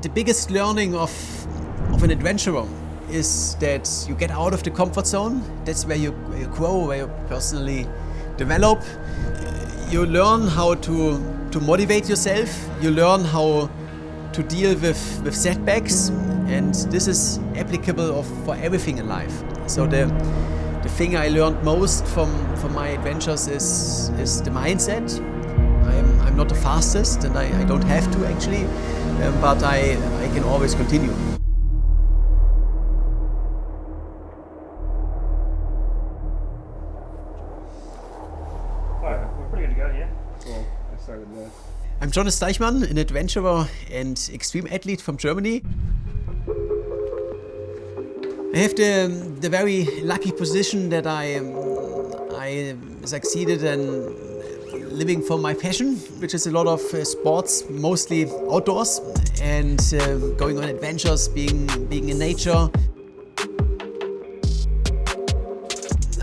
The biggest learning of an adventurer is that you get out of the comfort zone. That's where you grow, where you personally develop. You learn how to motivate yourself. You learn how to deal with setbacks, and this is applicable for everything in life. So the thing I learned most from my adventures is the mindset. I'm not the fastest, and I don't have to actually, but I can always continue. Alright, we're pretty good to go, yeah? Cool. I started there. I'm Jonas Deichmann, an adventurer and extreme athlete from Germany. I have the very lucky position that I succeeded in living for my passion, which is a lot of sports, mostly outdoors, and going on adventures, being in nature.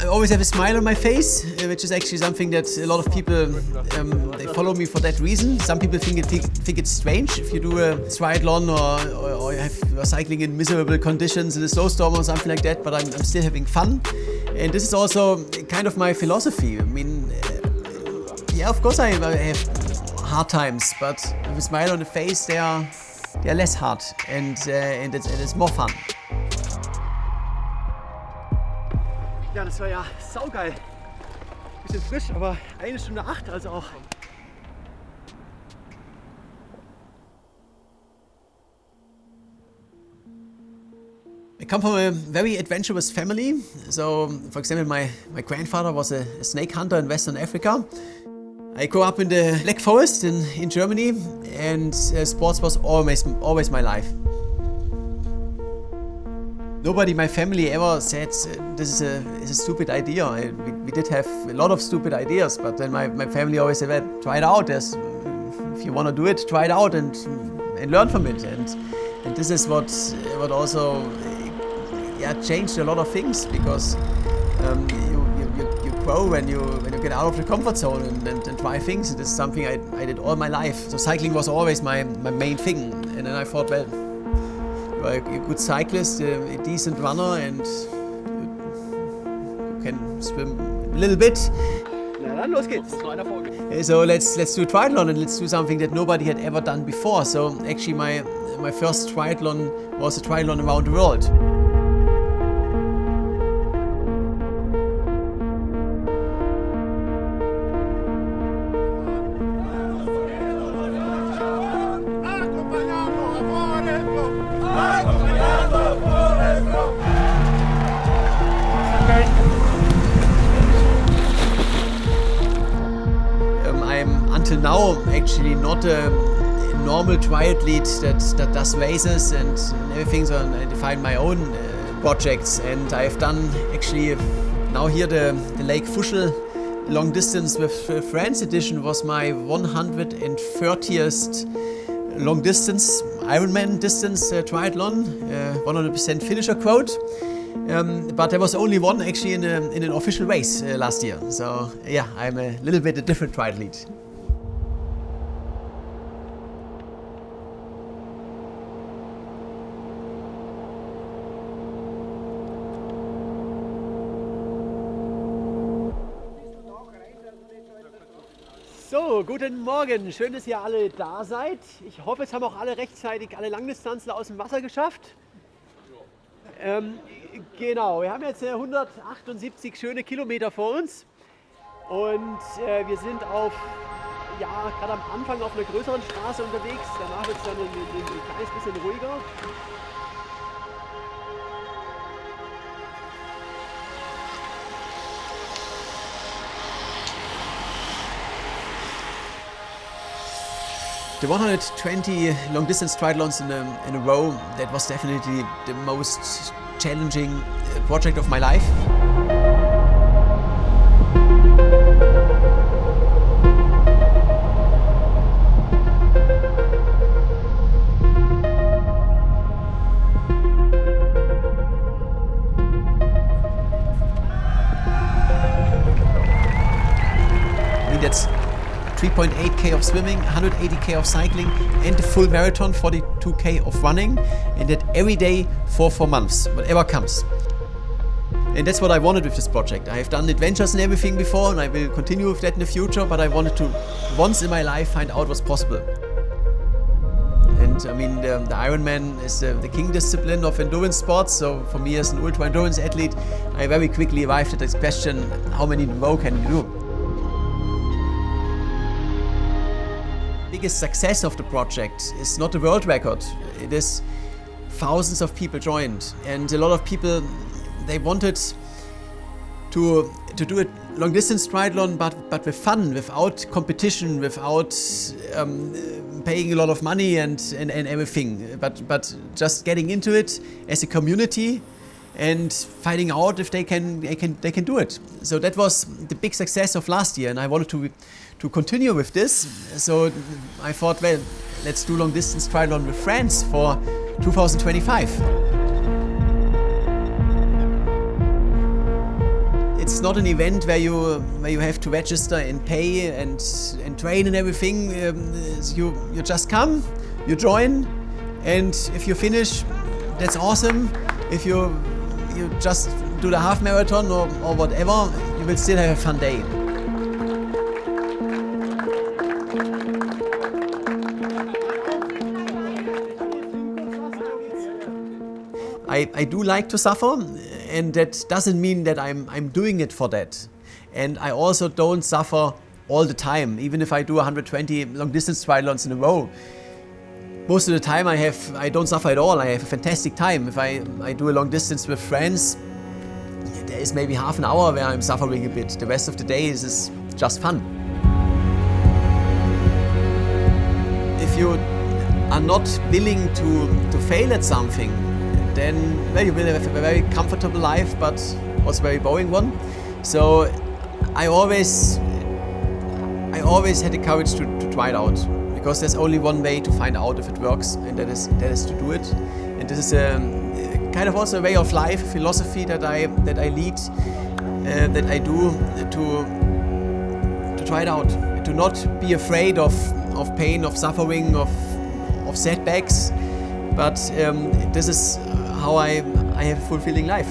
I always have a smile on my face, which is actually something that a lot of people, they follow me for that reason. Some people think it's strange if you do a triathlon or you're cycling in miserable conditions in a snowstorm or something like that, but I'm still having fun. And this is also kind of my philosophy. I mean, yeah, of course I have hard times, but with a smile on the face, they are less hard and it's more fun. Ja, das war ja saugeil. Bisschen frisch, aber 1 Stunde 8, also auch. I come from a very adventurous family. So, for example, my grandfather was a snake hunter in Western Africa. I grew up in the Black Forest in Germany, and sports was always my life. Nobody in my family ever said this is a stupid idea. We did have a lot of stupid ideas, but then my family always said, well, try it out. If you want to do it, try it out and learn from it. And this is what also changed a lot of things, because you grow when you get out of the comfort zone and try things. And this is something I did all my life. So cycling was always my main thing. And then I thought, well, a good cyclist, a decent runner, and you can swim a little bit. Na dann, los geht's. So let's do a triathlon, and let's do something that nobody had ever done before. So actually my first triathlon was a triathlon around the world. Until now, actually not a normal triathlete that does races and everything, so I define my own projects, and I've done actually now here the Lake Fuschel long distance with France edition was my 130th long distance Ironman distance triathlon, 100% finisher quote. But there was only one actually in an official race last year. So yeah, I'm a little bit a different triathlete. So, guten Morgen. Schön, dass ihr alle da seid. Ich hoffe, es haben auch alle rechtzeitig alle Langdistanzler aus dem Wasser geschafft. Genau, wir haben jetzt 178 schöne Kilometer vor uns und wir sind gerade am Anfang auf einer größeren Straße unterwegs. Danach wird es dann ein kleines bisschen ruhiger. The 120 long distance triathlons in a row, that was definitely the most challenging project of my life. 3.8k of swimming, 180k of cycling, and the full marathon, 42k of running, and that every day for 4 months, whatever comes. And that's what I wanted with this project. I have done adventures and everything before, and I will continue with that in the future, but I wanted to, once in my life, find out what's possible. And I mean, the Ironman is the king discipline of endurance sports, so for me as an ultra endurance athlete, I very quickly arrived at this question, how many in a row can you do? The biggest success of the project is not the world record, it is thousands of people joined, and a lot of people, they wanted to do a long distance triathlon, but with fun, without competition, without paying a lot of money and everything, but just getting into it as a community and finding out if they can do it. So that was the big success of last year, and I wanted to continue with this. So I thought, well, let's do long distance triathlon with friends for 2025. It's not an event where you have to register and pay and train and everything. You just come, you join, and if you finish, that's awesome. If you just do the half marathon or whatever, you will still have a fun day. I do like to suffer, and that doesn't mean that I'm doing it for that. And I also don't suffer all the time, even if I do 120 long distance triathlons in a row. Most of the time I don't suffer at all. I have a fantastic time. If I do a long distance with friends, there is maybe half an hour where I'm suffering a bit. The rest of the day is just fun. If you are not willing to fail at something, then well, you will have a very comfortable life, but also a very boring one. So I always had the courage to try it out, because there's only one way to find out if it works, and that is to do it. And this is kind of also a way of life, a philosophy that I lead, that I do to try it out, to not be afraid of pain, of suffering, of setbacks, but this is how I have a fulfilling life.